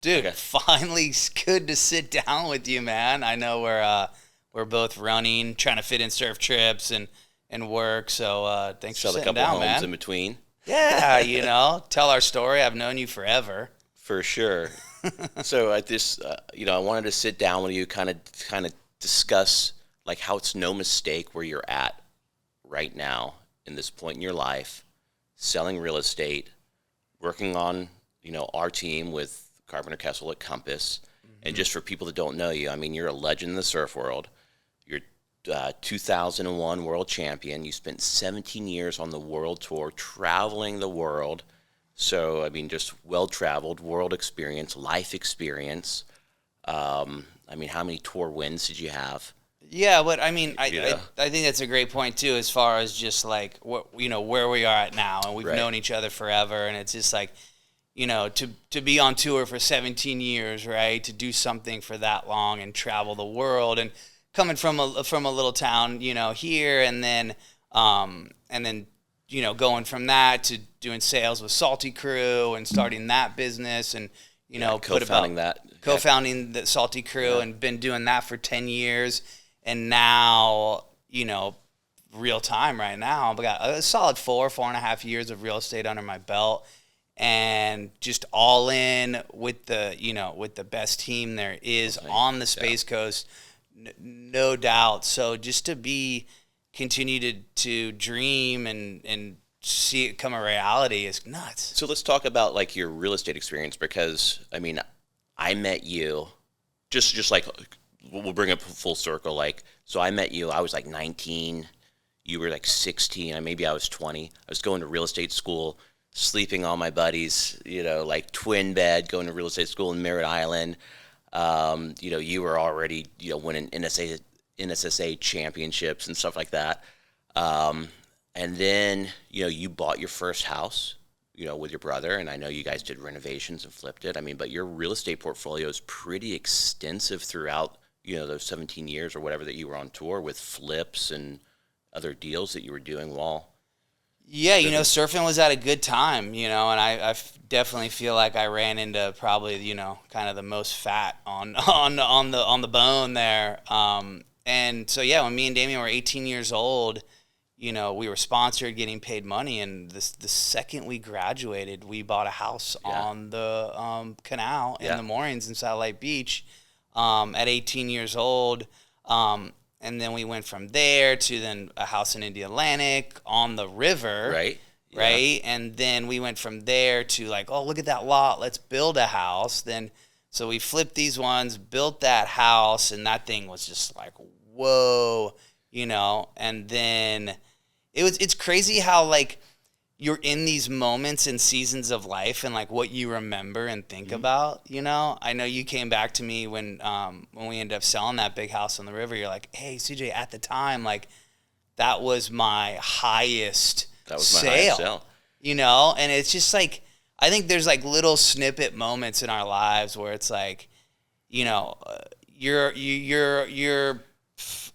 Dude, Okay. finally good to sit down with you, man. I know we're both running, trying to fit in surf trips and work. So thanks for Sell a sitting couple down, homes in man. between. Yeah, tell our story. I've known you forever. For sure. So at this, I wanted to sit down with you, kind of discuss like how it's no mistake where you're at right now in this point in your life, selling real estate, working on, our team with Carpenter Kessel at Compass. And just for people that don't know you, I mean, you're a legend in the surf world. You're 2001 world champion. You spent 17 years on the world tour, traveling the world. So, I mean, just well-traveled, world experience, life experience. I mean, how many tour wins did you have? Yeah, but I mean, Yeah. I think that's a great point too, as far as just like what where we are at now, and we've Right. known each other forever, and it's just like to be on tour for 17 years, right? To do something for that long and travel the world, and coming from a little town, here, and then going from that to doing sales with Salty Crew and starting that business, and Co-founding that. co-founding the Salty Crew, Yeah. and been doing that for 10 years, and now real time right now I've got a solid 4.5 years of real estate under my belt, and just all in with the best team there is on the Space Coast, no doubt. So just to continue to dream and see it come a reality is nuts. So let's talk about like your real estate experience because I mean, I met you just like we'll bring it full circle. Like, so I met you. I was like 19. You were like 16. And maybe I was 20. I was going to real estate school, sleeping on my buddies. Like twin bed, going to real estate school in Merritt Island. You were already winning NSSA championships and stuff like that. And then, you bought your first house, with your brother, and I know you guys did renovations and flipped it. I mean, but your real estate portfolio is pretty extensive throughout, those 17 years or whatever that you were on tour with flips and other deals that you were doing while. Yeah, surfing was at a good time, and I definitely feel like I ran into probably, kind of the most fat on the bone there. And so, yeah, when me and Damien were 18 years old, we were sponsored, getting paid money, and the second we graduated, we bought a house on the canal in the moorings in Satellite Beach at 18 years old. And then we went from there to then a house in India Atlantic on the river. Right. Right. And then we went from there to like, oh, look at that lot. Let's build a house. So we flipped these ones, built that house, and that thing was just like, whoa, and then it's crazy how like you're in these moments and seasons of life and like what you remember and think about, I know you came back to me when we ended up selling that big house on the river. You're like, hey, CJ, at the time, like that was my highest sale. And it's just like, I think there's like little snippet moments in our lives where it's like, you're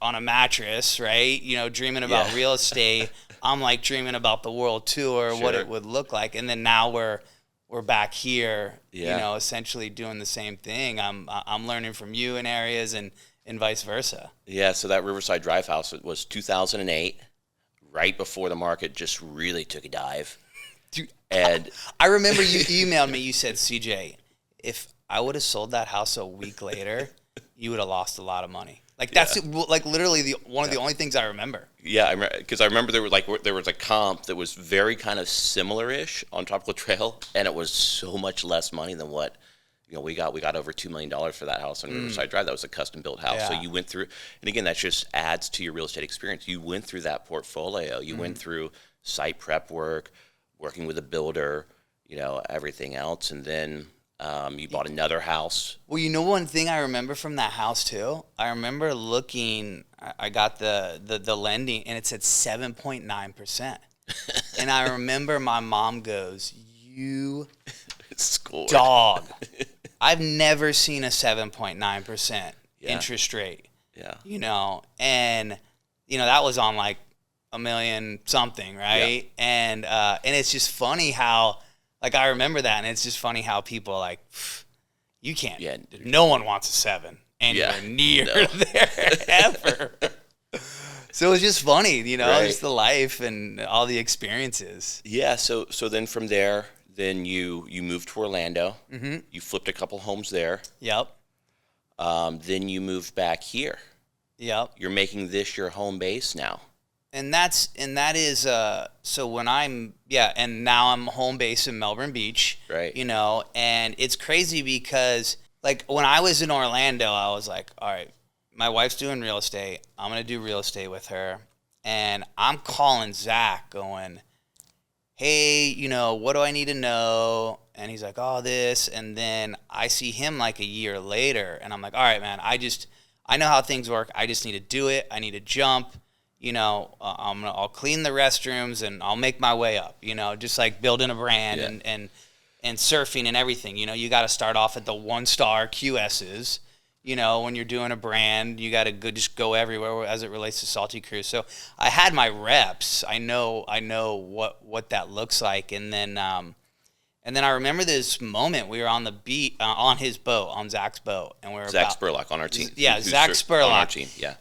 on a mattress, right? Dreaming about real estate. I'm like dreaming about the world tour, what it would look like, and then now we're back here, essentially doing the same thing. I'm learning from you in areas and vice versa. Yeah. So that Riverside Drive house was 2008, right before the market just really took a dive. Dude, And I remember you emailed me. You said, CJ, if I would have sold that house a week later, you would have lost a lot of money. Like that's like literally one of the only things I remember. Yeah, because I remember there was a comp that was very kind of similar-ish on Tropical Trail, and it was so much less money than what we got. We got over $2 million for that house on Riverside Drive. That was a custom-built house. Yeah. So you went through, and again, that just adds to your real estate experience. You went through that portfolio. You went through site prep work, working with a builder, everything else, and then you bought another house. Well, one thing I remember from that house too, I remember looking, I got the lending and it said 7.9%. And I remember my mom goes, you Scored. dog. I've never seen a 7.9% interest rate. Yeah. And that was on like $1 million something, right? And it's just funny how, like, I remember that, and it's just funny how people like, you can't. Yeah. No one wants a 7 anywhere near there ever. So it was just funny, you know, Right. just the life and all the experiences. Yeah. So then from there, then you moved to Orlando. Mm-hmm. You flipped a couple homes there. Yep. Then you moved back here. Yep. You're making this your home base now. And that is so when and now I'm home base in Melbourne Beach. Right. You know, and it's crazy because like when I was in Orlando, I was like, all right, my wife's doing real estate. I'm gonna do real estate with her. And I'm calling Zach going, hey, you know, what do I need to know? And he's like, oh, this. And then I see him like a year later and I'm like, all right, man, I know how things work. I just need to do it. I need to jump. You know, I'll clean the restrooms and I'll make my way up, you know, just like building a brand and surfing and everything. You know, you got to start off at the 1-star QSs. You know, when you're doing a brand, you got to just go everywhere as it relates to Salty Cruise. So I had my reps. I know what that looks like. And then I remember this moment. We were on the beach, on his boat, on Zach's boat, and we were Zach Spurlock on our team. Yeah, Zach Spurlock on our team. Yeah,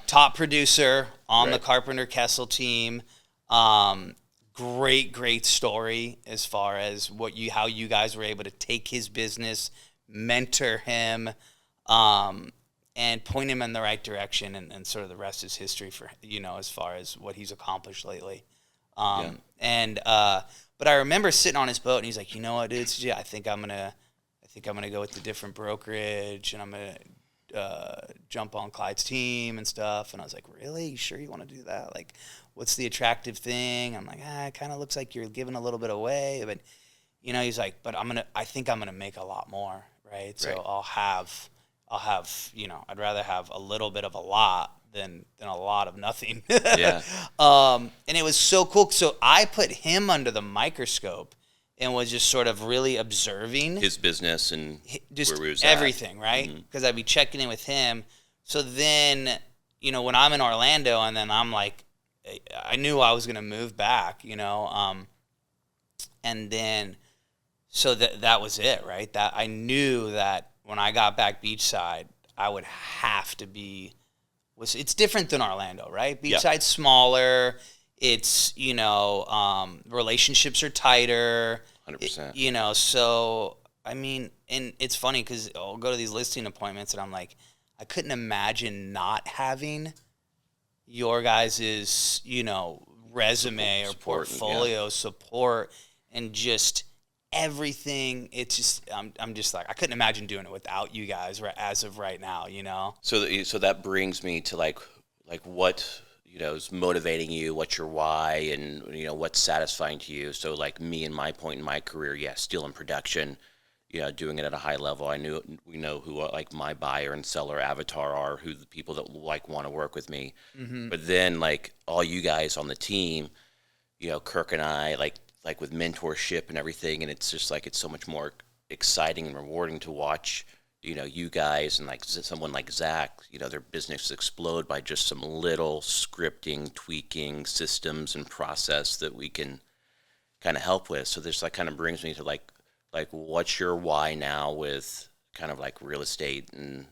top producer on the Right. Carpenter Kessel team. Great story as far as how you guys were able to take his business, mentor him, and point him in the right direction, and sort of the rest is history for, you know, as far as what he's accomplished lately. But I remember sitting on his boat and he's like, you know what, dude, I think I'm gonna go with the different brokerage and I'm gonna jump on Clyde's team and stuff. And I was like, really? You sure you want to do that? Like, what's the attractive thing? I'm like, it kind of looks like you're giving a little bit away, but you know, he's like, but I think I'm gonna make a lot more, right? So Right. I'll have, you know, I'd rather have a little bit of a lot than a lot of nothing. Yeah. And it was so cool. So I put him under the microscope and was just sort of really observing His business and just where we was everything, right? Because I'd be checking in with him. So then, you know, when I'm in Orlando and then I'm like, I knew I was going to move back, you know, and then, so that was it, right? That I knew that when I got back beachside, I would have to be, it's different than Orlando, right? Beachside's smaller. It's, you know, relationships are tighter. 100%. You know, so, I mean, and it's funny because I'll go to these listing appointments and I'm like, I couldn't imagine not having your guys', you know, resume or portfolio support and just everything. It's just, I'm just like, I couldn't imagine doing it without you guys as of right now, you know? So that brings me to like what, you know, is motivating you, what's your why, and, you know, what's satisfying to you. So like me and my point in my career, still in production, you know, doing it at a high level. We know who like my buyer and seller avatar are, who the people that like want to work with me. But then like all you guys on the team, you know, Kirk and I, like with mentorship and everything, and it's just like it's so much more exciting and rewarding to watch, you know, you guys and like someone like Zach, you know, their business explode by just some little scripting, tweaking, systems and process that we can kind of help with. So this like kind of brings me to like what's your why now with kind of like real estate and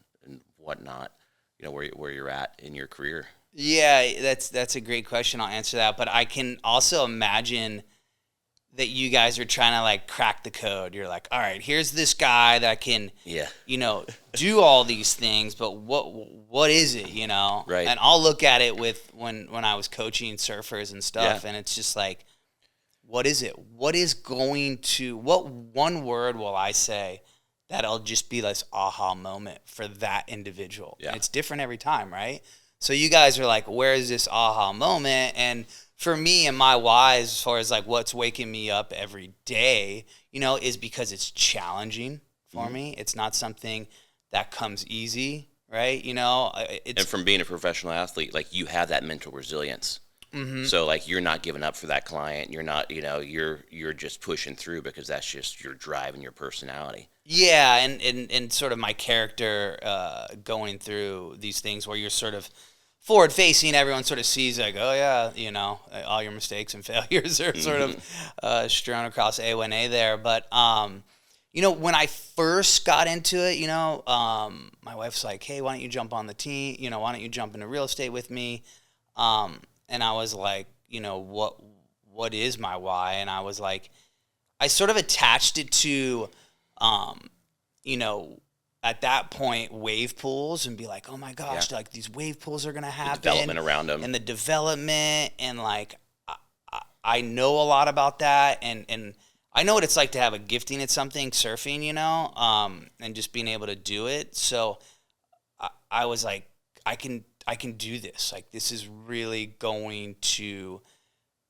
whatnot, you know, where you're at in your career? Yeah, that's a great question. I'll answer that, but I can also imagine that you guys are trying to like crack the code. You're like, all right, here's this guy that can, you know, do all these things, but what is it, you know? Right. And I'll look at it with when I was coaching surfers and stuff, and it's just like, what is it? What one word will I say that'll just be this aha moment for that individual? Yeah. And it's different every time, right? So you guys are like, where is this aha moment? And for me and my why, as far as like what's waking me up every day, you know, is because it's challenging for me. It's not something that comes easy, right? You know, And from being a professional athlete, like you have that mental resilience. So like you're not giving up for that client. You're not, you know, you're just pushing through because that's just your drive and your personality. Yeah, and sort of my character going through these things where you're sort of forward facing, everyone sort of sees like, oh yeah, you know, all your mistakes and failures are sort of strewn across A1A there. But when I first got into it, my wife's like, hey, why don't you jump on the team? Why don't you jump into real estate with me? And I was like, what is my why? And I was like, I sort of attached it to, at that point, wave pools, and be like, oh my gosh, like these wave pools are going to happen. The development around them. And the development, and like, I know a lot about that, and I know what it's like to have a gifting at something, surfing, and just being able to do it. So I was like, I can do this. Like, this is really going to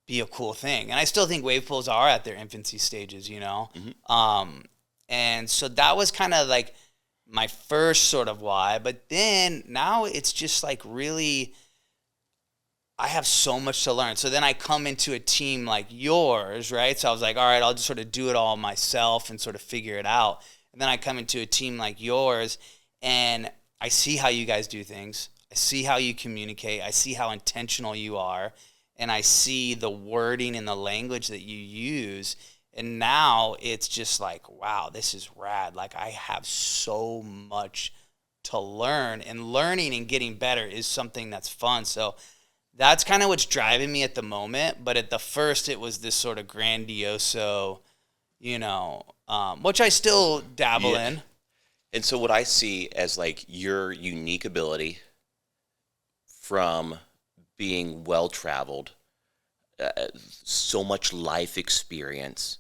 be a cool thing. And I still think wave pools are at their infancy stages, Mm-hmm. And so that was kind of like my first sort of why. But then now it's just like really, I have so much to learn. So then I come into a team like yours, right? So I was like, all right, I'll just sort of do it all myself and sort of figure it out. And then I come into a team like yours, and I see how you guys do things. I see how you communicate. I see how intentional you are. And I see the wording and the language that you use. And now it's just like, wow, this is rad. Like, I have so much to learn. And learning and getting better is something that's fun. So that's kind of what's driving me at the moment. But at the first, it was this sort of grandioso, which I still dabble in. And so what I see as like your unique ability from being well-traveled, so much life experience,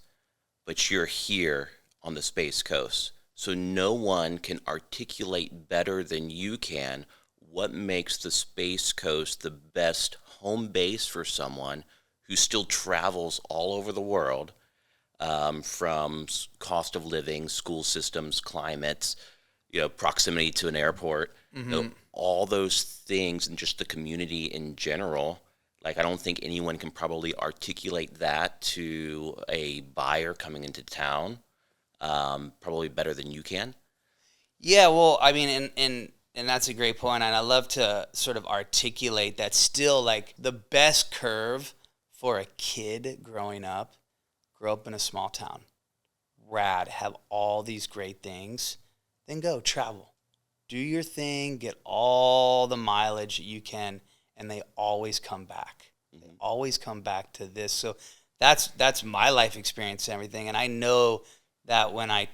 but you're here on the Space Coast. So no one can articulate better than you can what makes the Space Coast the best home base for someone who still travels all over the world, from cost of living, school systems, climates, proximity to an airport, Mm-hmm. all those things, and just the community in general. Like, I don't think anyone can probably articulate that to a buyer coming into town, probably better than you can. Yeah, well, I mean, and that's a great point, and I love to sort of articulate that. Still, like, the best curve for a kid growing up, grow up in a small town, rad, have all these great things, then go travel. Do your thing, get all the mileage that you can, and they always come back. Mm-hmm. They always come back to this. So that's my life experience and everything. And I know that when I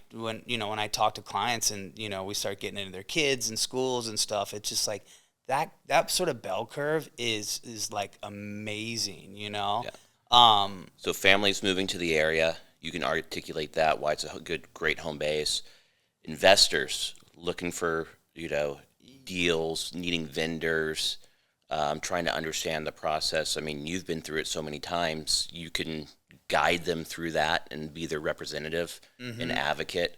talk to clients and, we start getting into their kids and schools and stuff, it's just like that sort of bell curve is like amazing, Yeah. So families moving to the area, you can articulate that, why it's a great home base. Investors looking for, deals, needing vendors, trying to understand the process. I mean, you've been through it so many times. You can guide them through that and be their representative, mm-hmm. and advocate,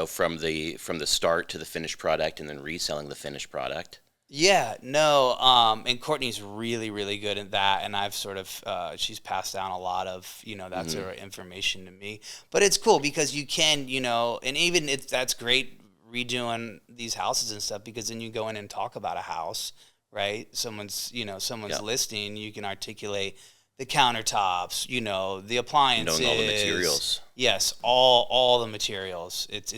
from the start to the finished product, and then reselling the finished product. Yeah, no, and Courtney's really, really good at that, and I've sort of, she's passed down a lot of, that mm-hmm. sort of information to me. But it's cool because you can, and even that's great redoing these houses and stuff, because then you go in and talk about a house, right? Someone's yeah. listing, you can articulate the countertops, the appliances, knowing all the materials. Yes, all the materials. It's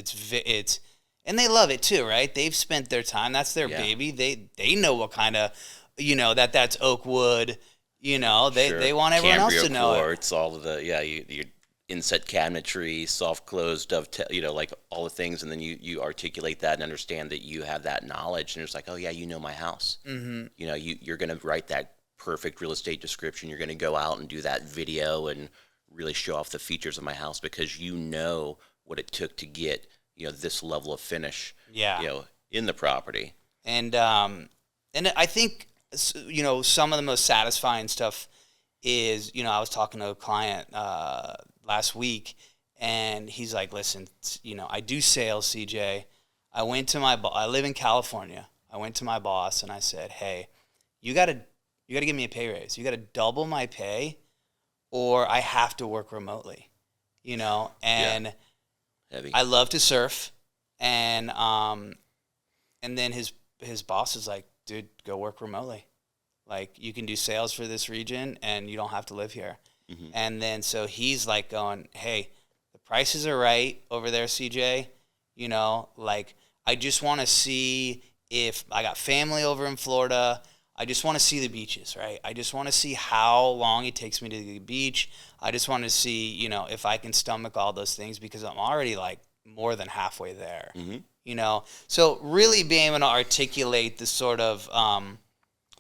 and they love it too, right? They've spent their time. That's their yeah. baby. They know what kind of, that's oak wood. They want everyone else to know quartz, it. All of the your inset cabinetry, soft close, dovetail, like all the things, and then you articulate that and understand that you have that knowledge, and it's like, oh yeah, my house. Mm-hmm. You're going to write that perfect real estate description. You're going to go out and do that video and really show off the features of my house, because what it took to get this level of finish, yeah. In the property. And I think, some of the most satisfying stuff is, I was talking to a client last week, and he's like, listen, I do sales, CJ. I went to I live in California. I went to my boss and I said, hey, you got to give me a pay raise. You got to double my pay, or I have to work remotely, and yeah. Heavy. I love to surf, and then his boss is like, dude, go work remotely. Like, you can do sales for this region and you don't have to live here. Mm-hmm. And then so he's like going, hey, the prices are right over there, CJ. You know, like I just want to see if I got family over in Florida. I just want to see the beaches, right? I just want to see how long it takes me to the beach. I just want to see, you know, if I can stomach all those things because I'm already like more than halfway there, you know? So really being able to articulate the sort of,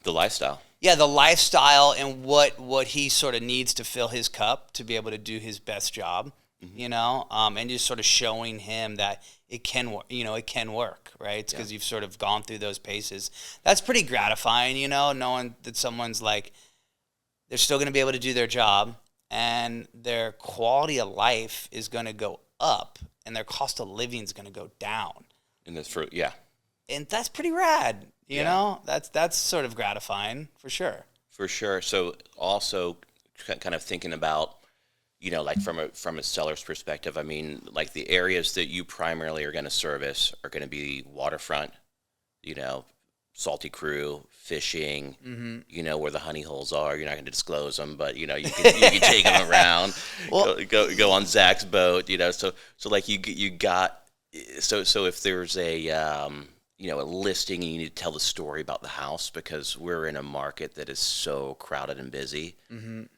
the lifestyle. yeah, the lifestyle and what he sort of needs to fill his cup to be able to do his best job, you know, and just sort of showing him that it can work, you know, it can work, right? Because you've sort of gone through those paces. That's pretty gratifying, you know, knowing that someone's like, they're still going to be able to do their job and their quality of life is going to go up and their cost of living is going to go down. And that's for, yeah. And that's pretty rad, you know? That's sort of gratifying for sure. For sure. So also kind of thinking about, you know, like from a seller's perspective, I mean, like the areas that you primarily are going to service are going to be waterfront, you know, salty crew, fishing, you know, where the honey holes are. You're not going to disclose them, but, you know, you can take them around, go on Zach's boat, you know. So like you got, so if there's a, you know, a listing and you need to tell the story about the house because we're in a market that is so crowded and busy.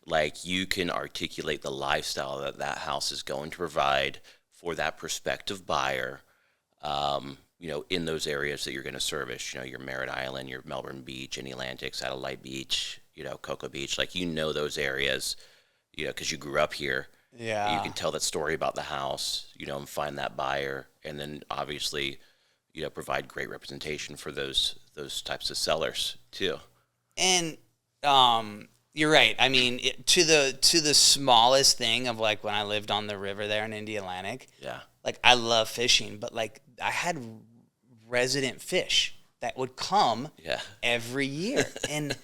Like you can articulate the lifestyle that house is going to provide for that prospective buyer, you know, in those areas that you're going to service, you know, your Merritt Island, your Melbourne Beach, in Atlantic, Satellite Beach, you know, Cocoa Beach, like, you know, those areas, you know, because you grew up here. Yeah. You can tell that story about the house, you know, and find that buyer. And then obviously, you know, provide great representation for those types of sellers too. And you're right. I mean, to the smallest thing of like when I lived on the river there in Indy Atlantic. Yeah. Like I love fishing, but like I had resident fish that would come every year, and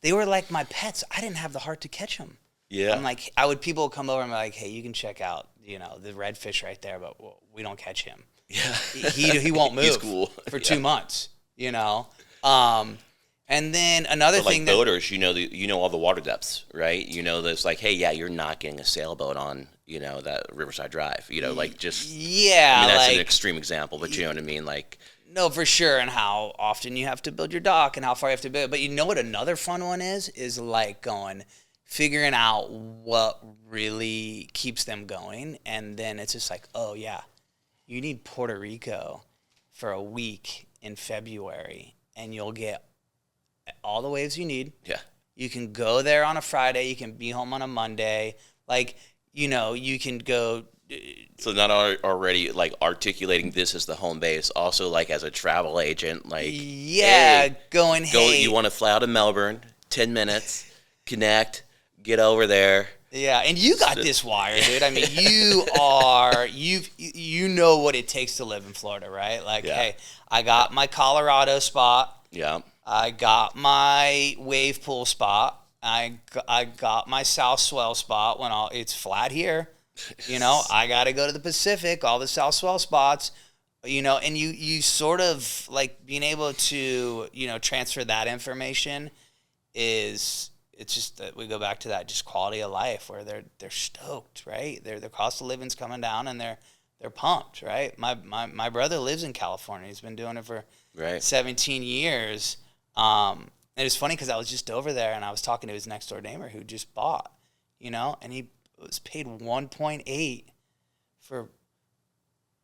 they were like my pets. I didn't have the heart to catch them. Yeah. I'm like, people would come over and be like, hey, you can check out, you know, the redfish right there, but we don't catch him. Yeah. He won't move He's cool. for 2 months, you know? And then another but thing like boaters, you know all the water depths, right? You know, there's like, hey, yeah, you're not getting a sailboat on, you know, that Riverside Drive, you know, like just, yeah, I mean, that's like, an extreme example, but you know what I mean? Like, no, for sure. And how often you have to build your dock and how far you have to build. But you know what another fun one is like figuring out what really keeps them going. And then it's just like, oh yeah, you need Puerto Rico for a week in February and you'll get all the waves you need. yeah. You can go there on a Friday. You can be home on a Monday. Like, you know, you can go. So not already like articulating this as the home base, also like as a travel agent, like, yeah, hey, going, hey. you want to fly out of Melbourne, 10 minutes, connect, get over there. Yeah, and you got this wire, dude. I mean, you know what it takes to live in Florida, right? Like, hey, I got my Colorado spot. Yeah. I got my wave pool spot. I got my South Swell spot when it's flat here. You know, I got to go to the Pacific, all the South Swell spots, you know, and you sort of like being able to, you know, transfer that information it's just that we go back to that just quality of life where they're stoked, right? Their cost of living's coming down and they're pumped, right? My brother lives in California. He's been doing it for 17 years. And it's funny because I was just over there and I was talking to his next door neighbor who just bought, you know, and he was paid 1.8 for.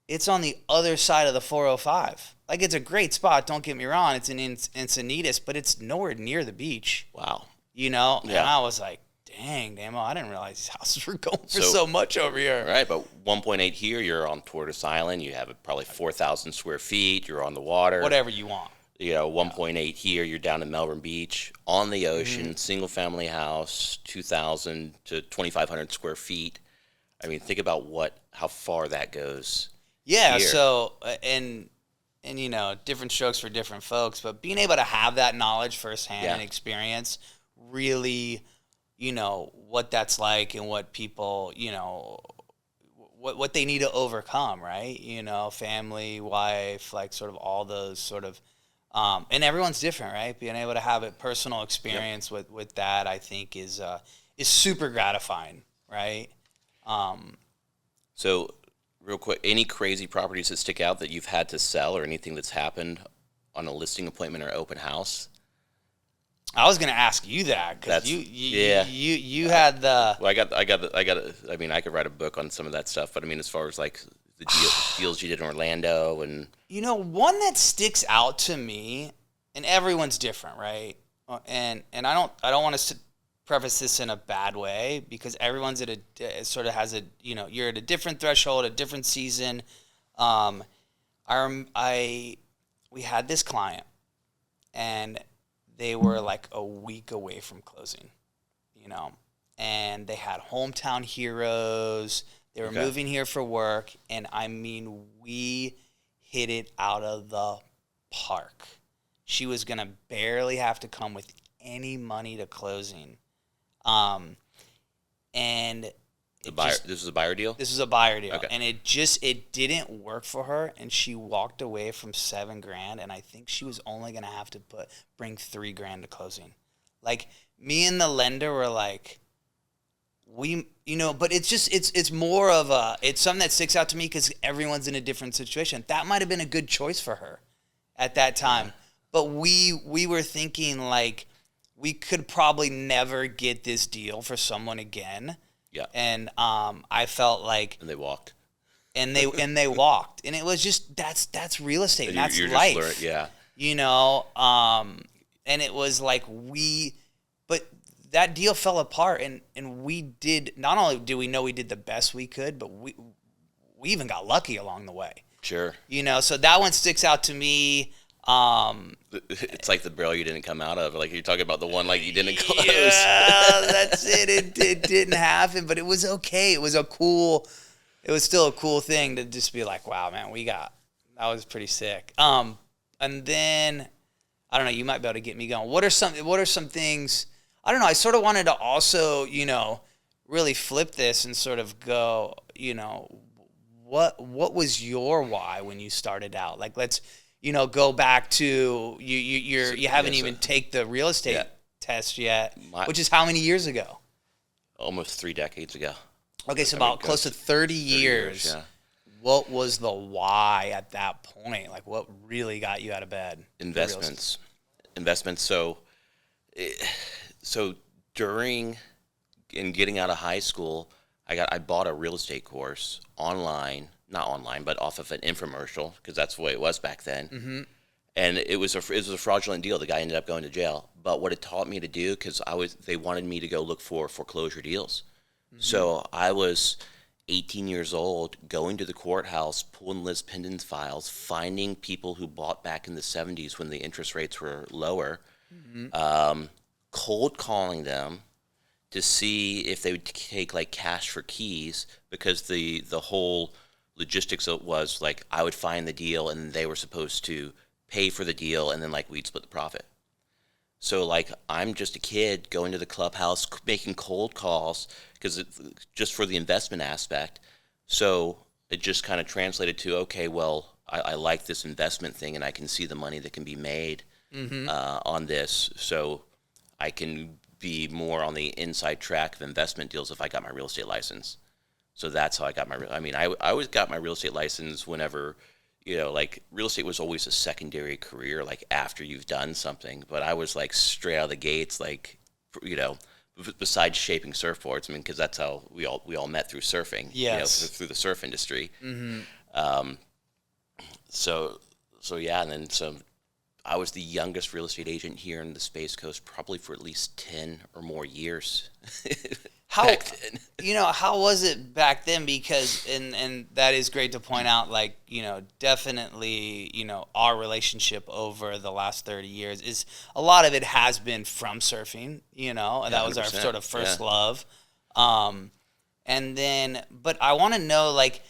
It's on the other side of the 405. Like, it's a great spot. Don't get me wrong. It's in Encinitas, but it's nowhere near the beach. Wow. You know? Yeah. And I was like, dang, Damo, I didn't realize these houses were going for so much over here. Right, but 1.8 here, you're on Tortoise Island. You have probably 4,000 square feet. You're on the water. Whatever you want. You know, 1.8 here, you're down in Melbourne Beach, on the ocean, single-family house, 2,000 to 2,500 square feet. I mean, think about how far that goes. Yeah, here. so, and you know, different strokes for different folks, but being able to have that knowledge firsthand and experience really, you know, what that's like and what people, you know, what they need to overcome, right? You know, family, wife, like sort of all those sort of, and everyone's different, right? Being able to have a personal experience with that, I think is super gratifying, right? So, real quick, any crazy properties that stick out that you've had to sell, or anything that's happened on a listing appointment or open house? I was gonna ask you that because you had the. Well, I mean, I could write a book on some of that stuff, but I mean, as far as like the deals you did in Orlando, and one that sticks out to me, and everyone's different, right? And I don't want to preface this in a bad way, because everyone's sort of has you're at a different threshold, a different season. We had this client, and they were like a week away from closing, and they had hometown heroes. They were moving here for work, and I mean, we hit it out of the park. She was going to barely have to come with any money to closing. And this was a buyer deal? This was a buyer deal. Okay. And it didn't work for her, and she walked away from $7,000, and I think she was only going to have to bring $3,000 to closing. Like, me and the lender were like, but it's more of it's something that sticks out to me because everyone's in a different situation. That might have been a good choice for her at that time. Yeah. But we were thinking, like, we could probably never get this deal for someone again. Yeah. And I felt like, and they walked. And they walked. And it was just that's real estate. And that's life. Yeah. And it was like but that deal fell apart, and we did, not only do we know we did the best we could, but we even got lucky along the way. Sure. So that one sticks out to me. It's like the barrel you didn't come out of. Like, you're talking about the one like you didn't close. Yeah, that's it. It didn't happen, but it was okay. It was still a cool thing to just be like, wow, man, that was pretty sick. And then I don't know, you might be able to get me going. What are some things? I don't know. I sort of wanted to also, really flip this and sort of go, what was your why when you started out? Like, let's, go back to you haven't even take the real estate test yet, which is how many years ago? Almost 3 decades ago. Okay, so about close to 30 years. Yeah. What was the why at that point? Like, what really got you out of bed? Investments. So during in getting out of high school, I bought a real estate course online, not online, but off of an infomercial, because that's the way it was back then. Mm-hmm. And it was a fraudulent deal. The guy ended up going to jail. But what it taught me to do, because they wanted me to go look for foreclosure deals. Mm-hmm. So I was 18 years old, going to the courthouse, pulling Liz Pendon's files, finding people who bought back in the 70s when the interest rates were lower, cold calling them to see if they would take like cash for keys, because the whole logistics was like I would find the deal and they were supposed to pay for the deal, and then like we'd split the profit. So like I'm just a kid going to the clubhouse, making cold calls, because it's just for the investment aspect. So it just kind of translated to, okay, well, I like this investment thing, and I can see the money that can be made on this. So I can be more on the inside track of investment deals if I got my real estate license. So that's how I got I always got my real estate license whenever, like real estate was always a secondary career, like after you've done something. But I was like straight out of the gates, like, besides shaping surfboards, because that's how we all met, through surfing, through the surf industry. Mm-hmm. So yeah, and then I was the youngest real estate agent here in the Space Coast, probably for at least 10 or more years. Back then. How was it back then? Because, and that is great to point out, like, definitely, our relationship over the last 30 years is, a lot of it has been from surfing, and that was our sort of first love. And then, but I want to know, like,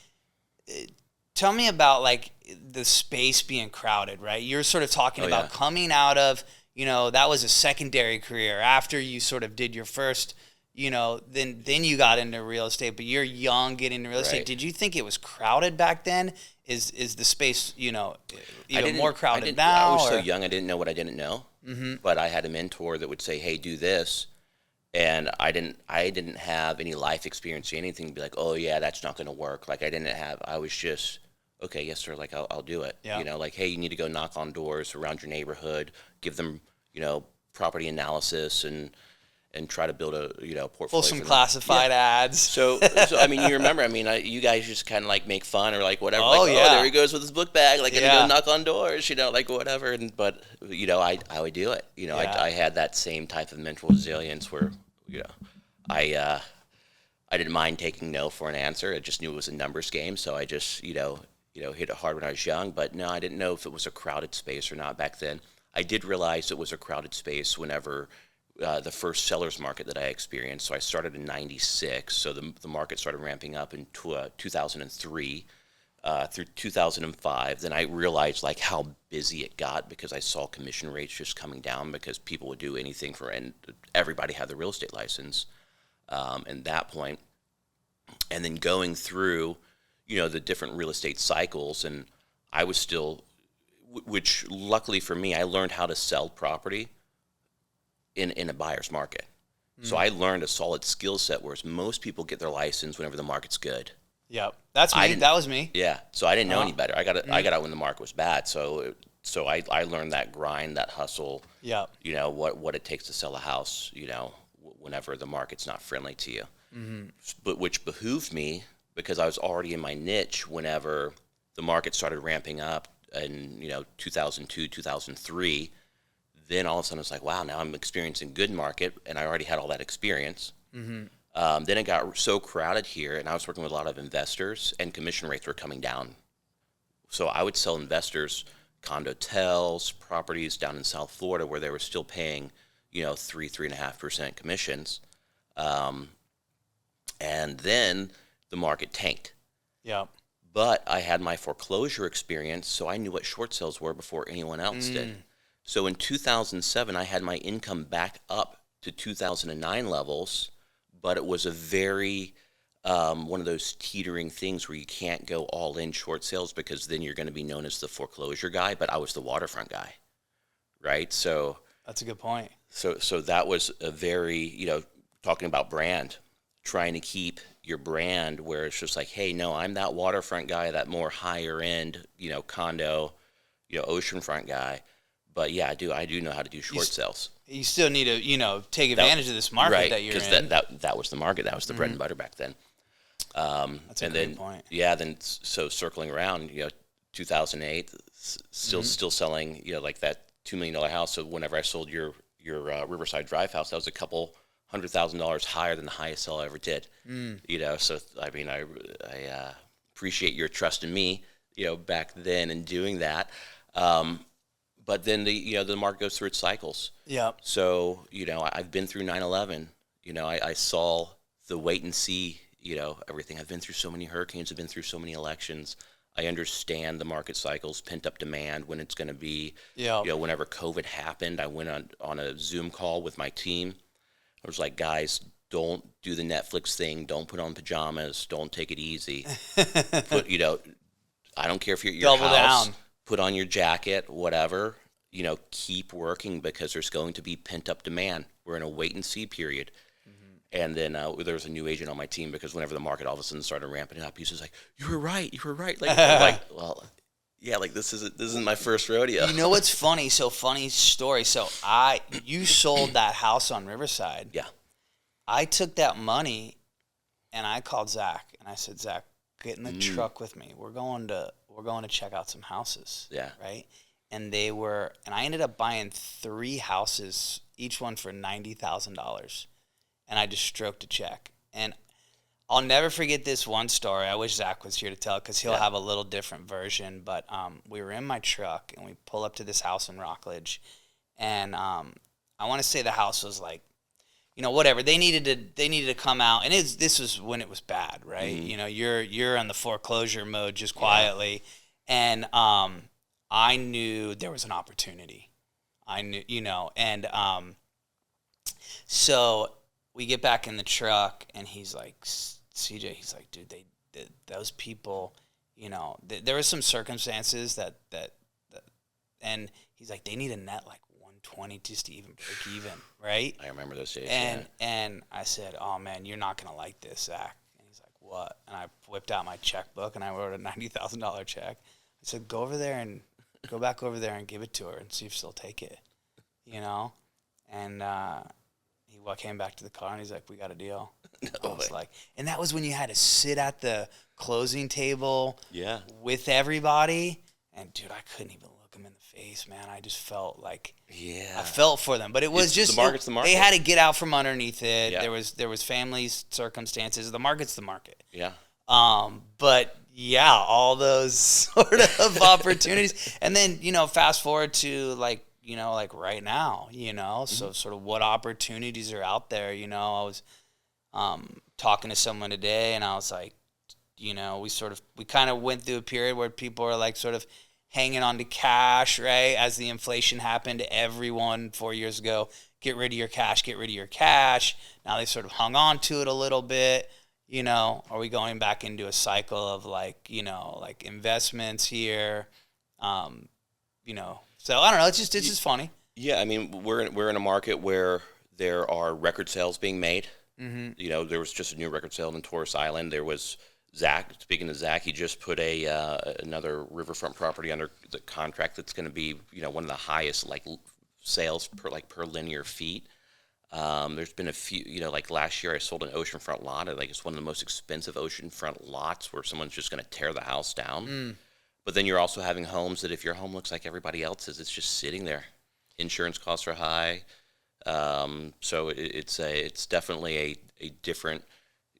tell me about, like, the space being crowded, right? You're sort of talking about coming out of, that was a secondary career after you sort of did your first, then you got into real estate, but you're young getting into real estate. Did you think it was crowded back then? Is the space, even more crowded now? I was so young, I didn't know what I didn't know. Mm-hmm. But I had a mentor that would say, hey, do this. and I didn't have any life experience or anything to be like, oh yeah, that's not going to work. Like I was just, okay, yes sir, like I'll do it. Yeah. You know, like, hey, you need to go knock on doors around your neighborhood, give them, property analysis, and try to build a, portfolio. Pull some classified ads. So I mean, you remember, I mean, you guys just kind of like make fun or like whatever. Oh, like, yeah. Oh, there he goes with his book bag. Like, gonna Yeah. go knock on doors, like whatever. But I would do it. Yeah. I had that same type of mental resilience where, I didn't mind taking no for an answer. I just knew it was a numbers game. So I just, hit it hard when I was young. But no, I didn't know if it was a crowded space or not back then. I did realize it was a crowded space whenever the first seller's market that I experienced. So I started in '96. So the market started ramping up in 2003 through 2005. Then I realized like how busy it got because I saw commission rates just coming down because people would do anything and everybody had the real estate license at that point. And then going through, the different real estate cycles, and I was still, which luckily for me, I learned how to sell property in a buyer's market. So I learned a solid skill set, whereas most people get their license whenever the market's good. Yep. That's me. That was me. Yeah. So I didn't know any better. I got out when the market was bad. So I learned that grind, that hustle. Yep. What it takes to sell a house. Whenever the market's not friendly to you. Mm-hmm. But which behooved me because I was already in my niche whenever the market started ramping up in 2002, 2003. Then all of a sudden it's like, wow, now I'm experiencing good market, and I already had all that experience. Mm-hmm. Then it got so crowded here, and I was working with a lot of investors, and commission rates were coming down. So I would sell investors condotels, properties down in South Florida where they were still paying, 3.5% commissions. And then the market tanked. Yeah. But I had my foreclosure experience, so I knew what short sales were before anyone else did. So in 2007, I had my income back up to 2009 levels, but it was a very, one of those teetering things where you can't go all in short sales because then you're going to be known as the foreclosure guy, but I was the waterfront guy, right? So that's a good point. So that was a very, talking about brand, trying to keep your brand where it's just like, hey, no, I'm that waterfront guy, that more higher end, condo, oceanfront guy. But yeah, I do know how to do short sales. You still need to, take advantage of this market that you're in. Because that was the market. That was the bread and butter back then. That's a great point. Yeah, so circling around, 2008, still selling, like that $2 million house. So whenever I sold your Riverside Drive house, that was a couple $100,000 higher than the highest sale I ever did. So I mean, I appreciate your trust in me, back then in doing that. But then the market goes through its cycles. Yeah. So, I've been through 9/11. I saw the wait and see, everything. I've been through so many hurricanes. I've been through so many elections. I understand the market cycles, pent up demand, when it's going to be. Yeah. Whenever COVID happened, I went on a Zoom call with my team. I was like, guys, don't do the Netflix thing. Don't put on pajamas. Don't take it easy. I don't care if you're at your house. Down. Put on your jacket, whatever, keep working because there's going to be pent-up demand. We're in a wait-and-see period. Mm-hmm. And then there was a new agent on my team because whenever the market all of a sudden started ramping up, he was just like, you were right. Like, well, yeah, like this isn't my first rodeo. You know what's funny? So funny story. So you sold that house on Riverside. Yeah. I took that money and I called Zach and I said, Zach, get in the truck with me. We're going to check out some houses. Yeah. Right. And I ended up buying 3 houses, each one for $90,000. And I just stroked a check. And I'll never forget this one story. I wish Zach was here to tell it because he'll have a little different version. But we were in my truck and we pull up to this house in Rockledge. And I want to say the house was like, whatever. They needed to come out. And this was when it was bad, right? Mm-hmm. You're on the foreclosure mode just quietly. Yeah. And I knew there was an opportunity. I knew, and so we get back in the truck and he's like, CJ, he's like, dude, those people, there were some circumstances that, and he's like, they need a net like 120 just to even break even, right? I remember those days. And I said, "Oh man, you're not gonna like this, Zach." And he's like, "What?" And I whipped out my checkbook and I wrote a $90,000 check. I said, "Go back over there and give it to her and see if she'll take it," And he came back to the car and he's like, "We got a deal." I was like, and that was when you had to sit at the closing table with everybody. And dude, I couldn't even look him in the face, man. I just felt like I felt for them, but it was just the market's the market. They had to get out from underneath it. Yeah. There was family circumstances. The market's the market. Yeah. But yeah, all those sort of opportunities, and then fast forward to like right now, so sort of what opportunities are out there. I was talking to someone today, and I was like, we kind of went through a period where people are like sort of hanging on to cash, right? As the inflation happened, everyone 4 years ago, get rid of your cash, get rid of your cash. Now they sort of hung on to it a little bit. Are we going back into a cycle of like investments here? So I don't know. It's just funny. Yeah, I mean, we're in a market where there are record sales being made. Mm-hmm. There was just a new record sale in Torres Island. There was Zach. Speaking of Zach, he just put another riverfront property under the contract that's going to be one of the highest sales per linear feet. There's been a few, like last year I sold an oceanfront lot. It's one of the most expensive oceanfront lots where someone's just going to tear the house down. But then you're also having homes that if your home looks like everybody else's, it's just sitting there. Insurance costs are high. So it's definitely a different,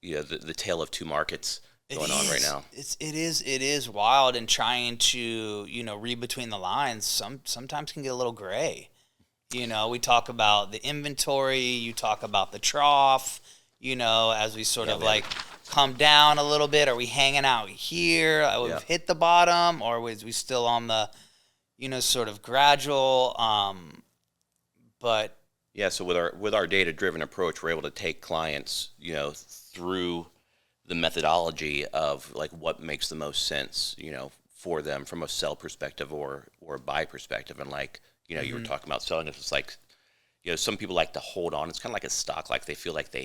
the tale of two markets going on right now. It is wild, and trying to, read between the lines sometimes can get a little gray. We talk about the inventory, you talk about the trough, as we sort of come down a little bit. Are we hanging out here? We've hit the bottom, or was we still on the, sort of gradual, but. Yeah, so with our data-driven approach, we're able to take clients, through the methodology of what makes the most sense, for them from a sell perspective or a buy perspective. And you were talking about selling it. It's like, some people like to hold on. It's kind of like a stock. They feel like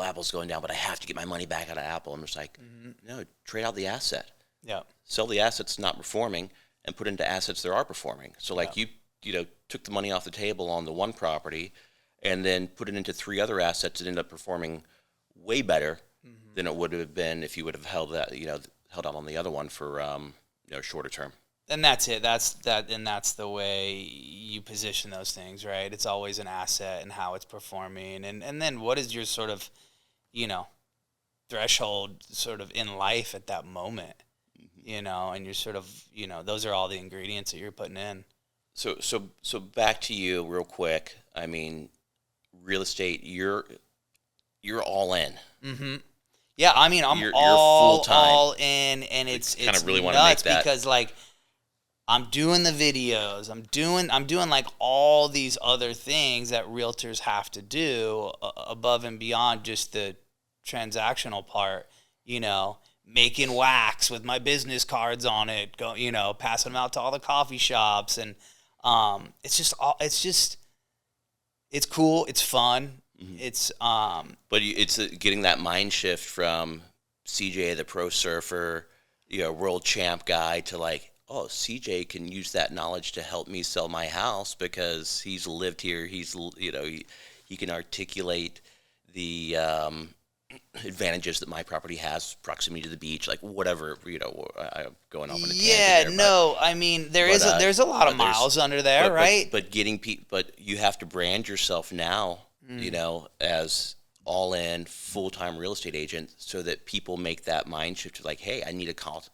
Apple's going down, but I have to get my money back out of Apple. And it's like, no, trade out the asset. Yeah. Sell the assets not performing and put into assets that are performing. So you took the money off the table on the one property and then put it into three other assets that end up performing way better than it would have been if you would have held out on the other one for shorter term. And that's it. That's the way you position those things, right? It's always an asset and how it's performing, and then what is your sort of, threshold sort of in life at that moment, and you're sort of, those are all the ingredients that you're putting in. So back to you real quick. I mean, real estate, you're all in. Mm-hmm. Yeah, I mean, I'm you're all in, and it's kind of really nuts want to make that, because I'm doing the videos, I'm doing all these other things that realtors have to do above and beyond just the transactional part, making wax with my business cards on it, passing them out to all the coffee shops, and it's cool, it's fun. Mm-hmm. It's but it's getting that mind shift from CJ, the pro surfer, world champ guy, to CJ can use that knowledge to help me sell my house because he's lived here. He's he can articulate the advantages that my property has, proximity to the beach, whatever, I'm going off on a tangent there, I mean, there's a lot of miles under there, right? But you have to brand yourself now, as all in full-time real estate agent, so that people make that mind shift to hey, I need to call,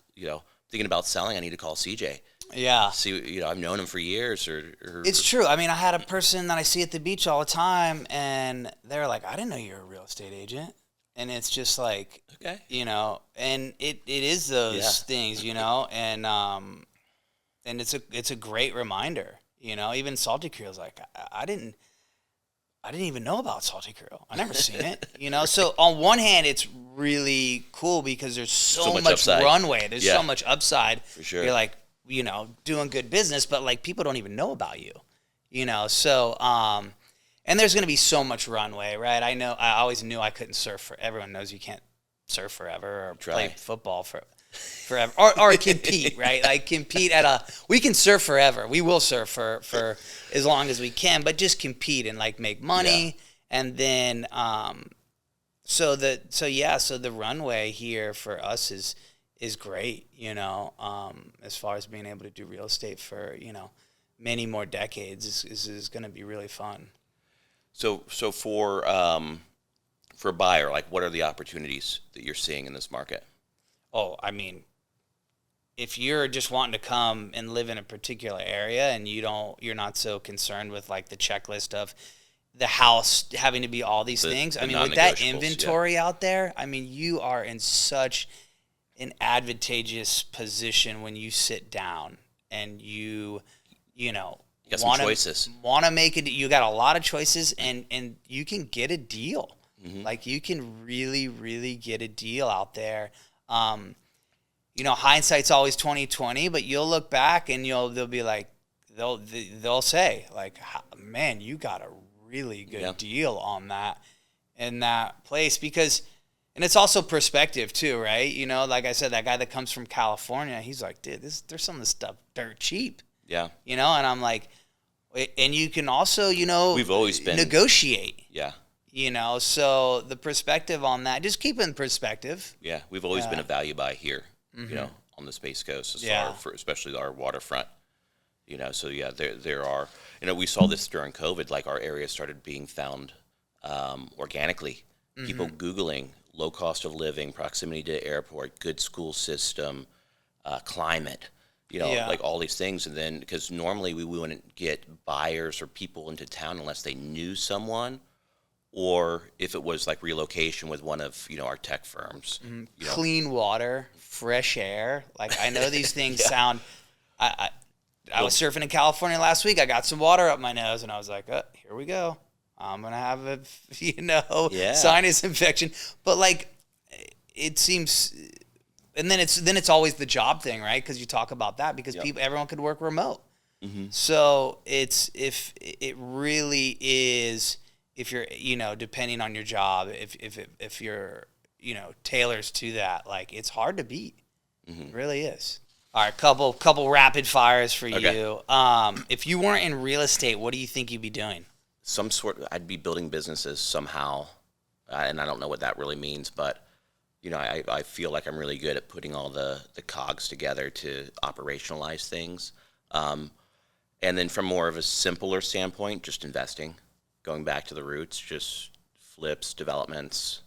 thinking about selling, I need to call CJ. Yeah. See, I've known him for years. It's true. I mean, I had a person that I see at the beach all the time, and they're like, I didn't know you were a real estate agent. And it's just okay, and it is those things, and it's a great reminder, even Salty Creel's I didn't even know about Salty Creel. I never seen it, So on one hand, it's really cool because there's so much runway. There's so much upside. For sure. You're doing good business, but people don't even know about you, So, and there's going to be so much runway, right? I always knew I couldn't surf everyone knows you can't surf forever or play football forever or compete, right? Like compete we can surf forever. We will surf for as long as we can, but just compete and like make money. And then, so the runway here for us is great, as far as being able to do real estate for, many more decades is going to be really fun. So for a buyer, like what are the opportunities that you're seeing in this market? Oh, I mean, if you're just wanting to come and live in a particular area and you're not so concerned with like the checklist of the house having to be all these things. I mean, with that inventory out there, I mean, you are in such an advantageous position when you sit down and you got some choices. Want to make it. You got a lot of choices, and you can get a deal. Mm-hmm. Like you can really, really get a deal out there. Hindsight's always 20/20, but you'll look back and they'll be like, they'll say like, man, you got a really good deal on that in that place and it's also perspective too, right? Like I said, that guy that comes from California, he's like, dude, there's some of this stuff dirt cheap. Yeah. And I'm like, and you can also, we've always been negotiate. Yeah. So the perspective on that, just keep it in perspective. Yeah. We've always been a value buy here, mm-hmm. On the Space Coast, especially our waterfront. So yeah, there are, we saw this during COVID, like our area started being found organically. Mm-hmm. People Googling low cost of living, proximity to airport, good school system, climate, like all these things. And then, because normally we wouldn't get buyers or people into town unless they knew someone, or if it was like relocation with one of, our tech firms. Mm-hmm. Clean water, fresh air. Like I know these things sound, I was surfing in California last week. I got some water up my nose, and I was like, here we go. I'm going to have a, sinus infection. But, like, it seems – and then it's always the job thing, right? Because you talk about that because everyone could work remote. Mm-hmm. So if it really is – if you're, depending on your job, if you're, tailors to that, like, it's hard to beat. Mm-hmm. It really is. All right, couple rapid fires for you. If you weren't in real estate, what do you think you'd be doing? I'd be building businesses somehow, and I don't know what that really means, but I feel like I'm really good at putting all the cogs together to operationalize things. And then from more of a simpler standpoint, just investing, going back to the roots, just flips, developments,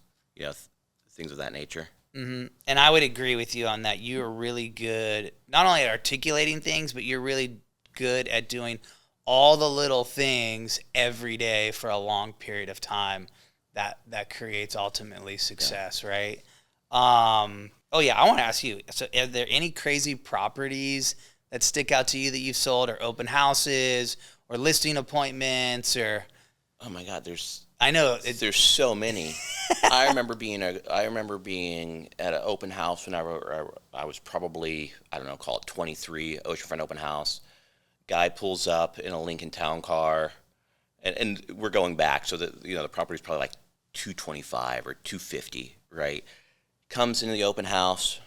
things of that nature. Mm-hmm. And I would agree with you on that. You are really good, not only at articulating things, but you're really good at doing all the little things every day for a long period of time that creates ultimately success, right? I want to ask you, so are there any crazy properties that stick out to you that you've sold, or open houses or listing appointments, or? Oh my God, there's so many. I remember being at an open house when I was probably, call it 23, oceanfront open house. Guy pulls up in a Lincoln Town Car, and we're going back, so that the property's probably like $225 or $250, right? Comes into the open house,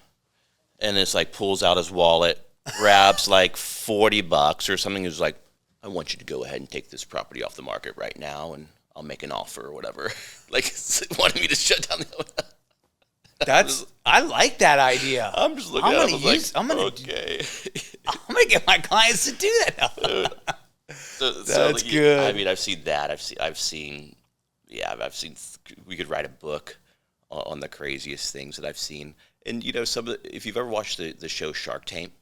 and it's like pulls out his wallet, grabs like $40 or something. Is like, I want you to go ahead and take this property off the market right now, and I'll make an offer or whatever. Like, wanted me to shut down the. I like that idea. I'm just looking at it. I'm gonna get my clients to do that now. That's good. I mean, I've seen that. I've seen. We could write a book on the craziest things that I've seen. And if you've ever watched the show Shark Tank,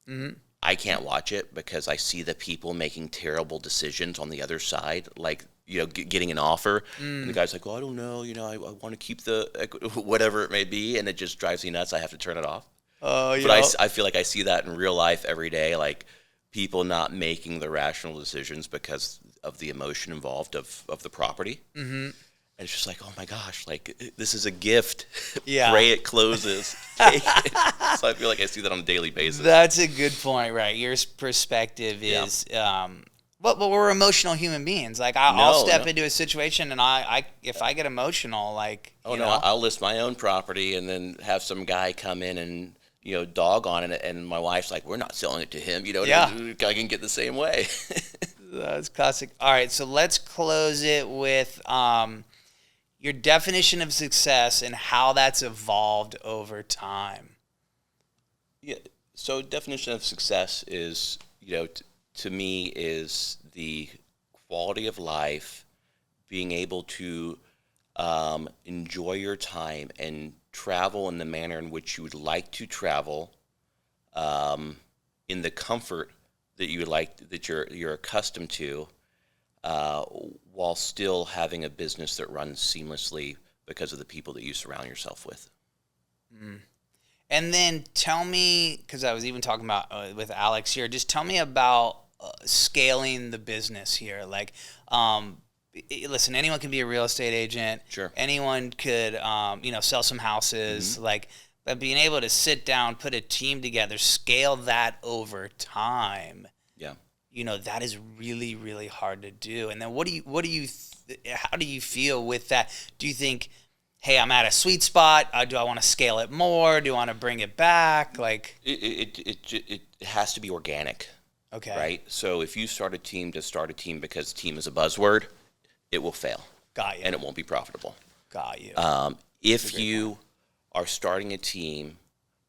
mm-hmm. I can't watch it because I see the people making terrible decisions on the other side, like getting an offer, and the guy's like, "Oh, I don't know, I want to keep the whatever it may be," and it just drives me nuts. I have to turn it off. But I feel like I see that in real life every day, like people not making the rational decisions because of the emotion involved of the property. Mm-hmm. And it's just like, oh my gosh, like this is a gift. Yeah. Pray it closes. Take it. So I feel like I see that on a daily basis. That's a good point, right? Your perspective is, But we're emotional human beings. Like I'll step No. into a situation, and I if I get emotional, like Oh you no, know, I'll list my own property and then have some guy come in and dog on it, and my wife's like, "We're not selling it to him." Yeah. I can get the same way. that's classic. All right, so let's close it with your definition of success and how that's evolved over time. Yeah. So definition of success is, to me, is the quality of life, being able to enjoy your time and travel in the manner in which you would like to travel, in the comfort that you would like, that you're accustomed to, while still having a business that runs seamlessly because of the people that you surround yourself with. And then tell me, because I was even talking about with Alex here, just tell me about scaling the business here. Like, listen, anyone can be a real estate agent. Sure. Anyone could, sell some houses. Like, but being able to sit down, put a team together, scale that over time. Yeah. That is really, really hard to do. And then how do you feel with that? Do you think, hey, I'm at a sweet spot. Do I want to scale it more? Do I want to bring it back? Like it has to be organic. Okay. Right. So if you start a team because team is a buzzword, it will fail. Got you. And it won't be profitable. Got you. If you are starting a team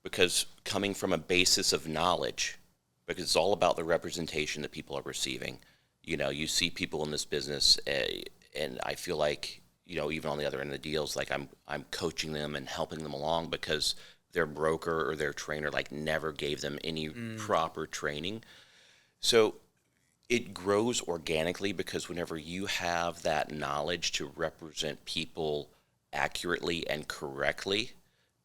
because coming from a basis of knowledge, because it's all about the representation that people are receiving. You see people in this business, and I feel like, even on the other end of the deals, like I'm coaching them and helping them along because their broker or their trainer like never gave them any proper training. So it grows organically because whenever you have that knowledge to represent people accurately and correctly,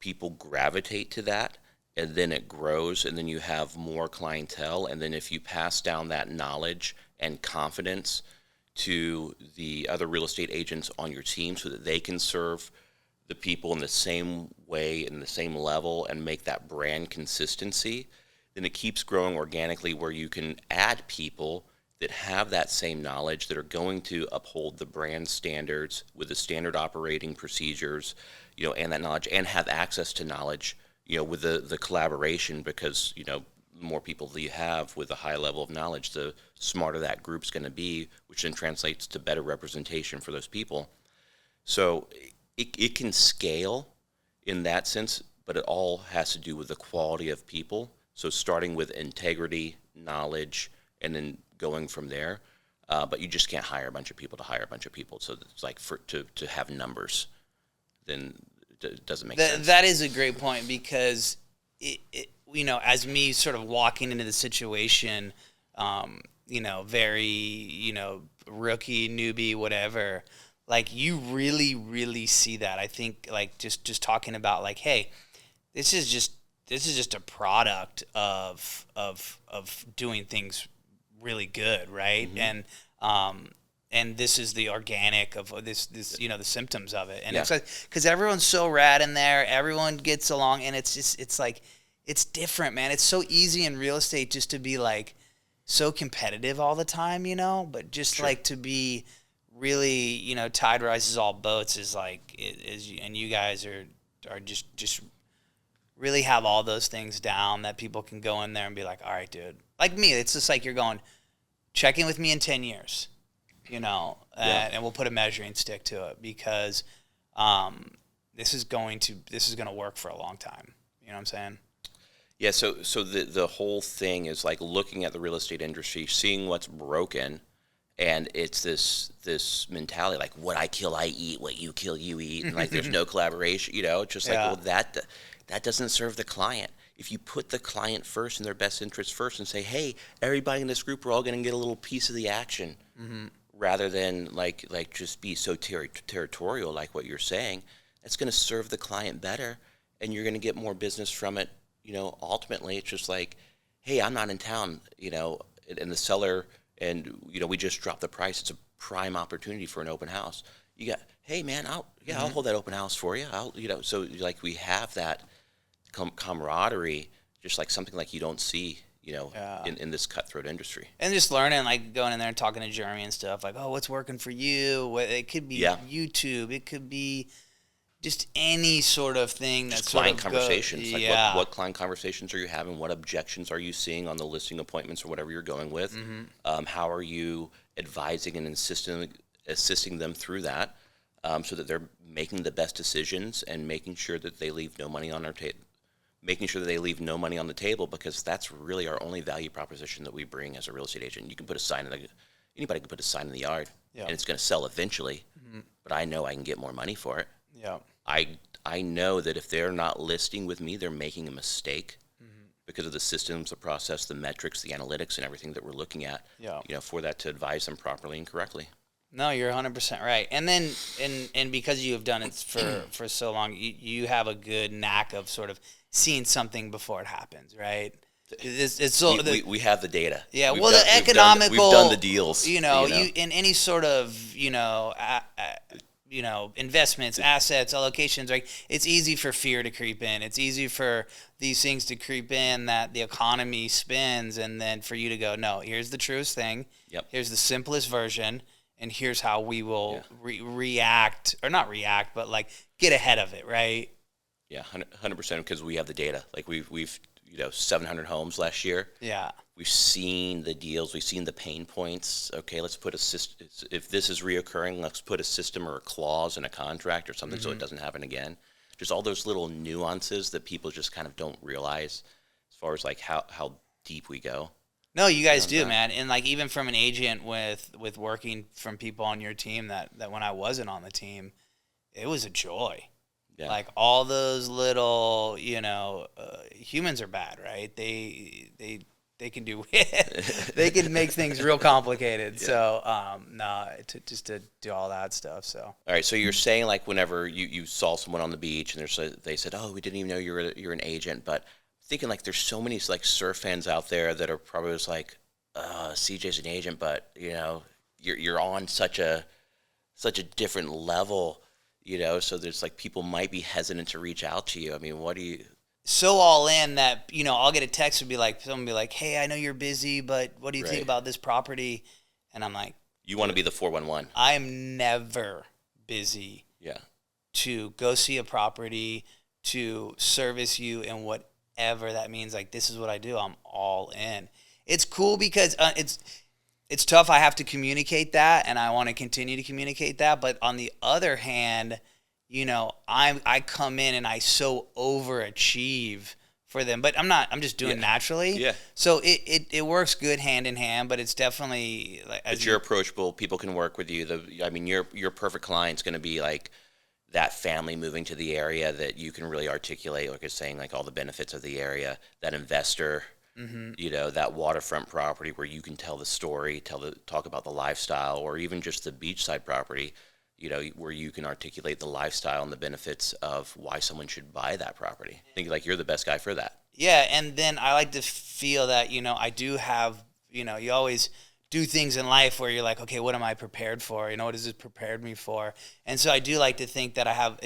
people gravitate to that, and then it grows, and then you have more clientele. And then if you pass down that knowledge and confidence to the other real estate agents on your team so that they can serve the people in the same way, in the same level, and make that brand consistency, then it keeps growing organically where you can add people that have that same knowledge, that are going to uphold the brand standards with the standard operating procedures, and that knowledge, and have access to knowledge, with the collaboration, because, the more people that you have with a high level of knowledge, the smarter that group's going to be, which then translates to better representation for those people. So it can scale in that sense, but it all has to do with the quality of people. So starting with integrity, knowledge, and then going from there. But you just can't hire a bunch of people to hire a bunch of people. So it's like to have numbers, then it doesn't make sense. That is a great point, because as me sort of walking into the situation, very, rookie, newbie, whatever, like you really, really see that. I think like just talking about like, hey, this is just a product of doing things really good, right? And this is the organic of this the symptoms of it. And it's like, because everyone's so rad in there, everyone gets along, and it's like, it's different, man. It's so easy in real estate just to be like so competitive all the time, but just like to be really, tide rises all boats is like, and you guys are just really have all those things down that people can go in there and be like, all right, dude. Like me, it's just like you're going, check in with me in 10 years, and we'll put a measuring stick to it, because this is going to work for a long time. You know what I'm saying? Yeah, so the whole thing is like looking at the real estate industry, seeing what's broken, and it's this mentality like, what I kill, I eat, what you kill, you eat, and like there's no collaboration, it's just like, well, that doesn't serve the client. If you put the client first and their best interests first and say, hey, everybody in this group, we're all going to get a little piece of the action, rather than like just be so territorial like what you're saying, that's going to serve the client better, and you're going to get more business from it. Ultimately, it's just like, hey, I'm not in town, and the seller, and, we just dropped the price. It's a prime opportunity for an open house. You got, hey, man, I'll hold that open house for you. So like we have that camaraderie, just like something like you don't see, in this cutthroat industry. And just learning, like going in there and talking to Jeremy and stuff, like, oh, what's working for you? It could be YouTube. It could be just any sort of thing that's client conversations. Like yeah. what client conversations are you having? What objections are you seeing on the listing appointments or whatever you're going with? How are you advising and assisting them through that so that they're making the best decisions and making sure that they leave no money on their table. Making sure that they leave no money on the table, because that's really our only value proposition that we bring as a real estate agent. You can put a sign anybody can put a sign in the yard, and it's going to sell eventually. But I know I can get more money for it. Yeah. I know that if they're not listing with me, they're making a mistake because of the systems, the process, the metrics, the analytics, and everything that we're looking at. Yeah. For that to advise them properly and correctly. No, you're 100% right. And then, and because you have done it for so long, you have a good knack of sort of seeing something before it happens, right? We have the data. Yeah, the economical. We've done the deals. You in any sort of investments, assets, allocations, right? It's easy for fear to creep in. It's easy for these things to creep in that the economy spins, and then for you to go, no, here's the truest thing. Yep. Here's the simplest version. And here's how we will react, or not react, but like get ahead of it, right? Yeah, 100%, because we have the data. Like we've 700 homes last year. Yeah. We've seen the deals. We've seen the pain points. Okay, let's put a system. If this is reoccurring, let's put a system or a clause in a contract or something so it doesn't happen again. Just all those little nuances that people just kind of don't realize as far as like how deep we go. No, you guys do, man. And like even from an agent with working from people on your team that when I wasn't on the team, it was a joy. Yeah. Like all those little, humans are bad, right? They can do they can make things real complicated. Yeah. So just to do all that stuff. So all right. So you're saying like whenever you saw someone on the beach and they said, oh, we didn't even know you're an agent, but thinking like there's so many like surf fans out there that are probably just like, CJ's an agent, but you're on such a different level, so there's like people might be hesitant to reach out to you. I mean, what do you? So all in that, I'll get a text would be like, someone be like, hey, I know you're busy, but what do you think about this property? And I'm like, you want to be the 411. I'm never busy. Yeah. To go see a property, to service you in whatever that means. Like, this is what I do. I'm all in. It's cool because it's tough. I have to communicate that, and I want to continue to communicate that. But on the other hand, I come in and I so overachieve for them, but I'm just doing naturally. Yeah. So it works good hand in hand, but it's definitely like, but you're approachable. People can work with you. Your perfect client's going to be like that family moving to the area that you can really articulate, like you're saying, like all the benefits of the area, that investor, that waterfront property where you can tell the story, talk about the lifestyle, or even just the beachside property, where you can articulate the lifestyle and the benefits of why someone should buy that property. I think like you're the best guy for that. Yeah. And then I like to feel that, I do have, you always do things in life where you're like, okay, what am I prepared for? What has it prepared me for? And so I do like to think that I have,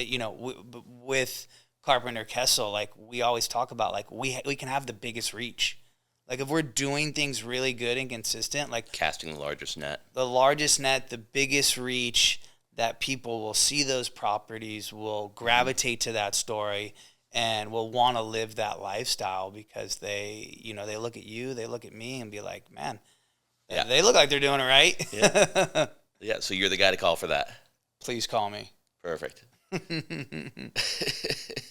with Carpenter Kessel, like we always talk about, like we can have the biggest reach. Like if we're doing things really good and consistent, like casting the largest net, the biggest reach, that people will see those properties, will gravitate to that story, and will want to live that lifestyle because they look at you, they look at me and be like, man, they look like they're doing it right. Yeah. Yeah. So you're the guy to call for that. Please call me. Perfect.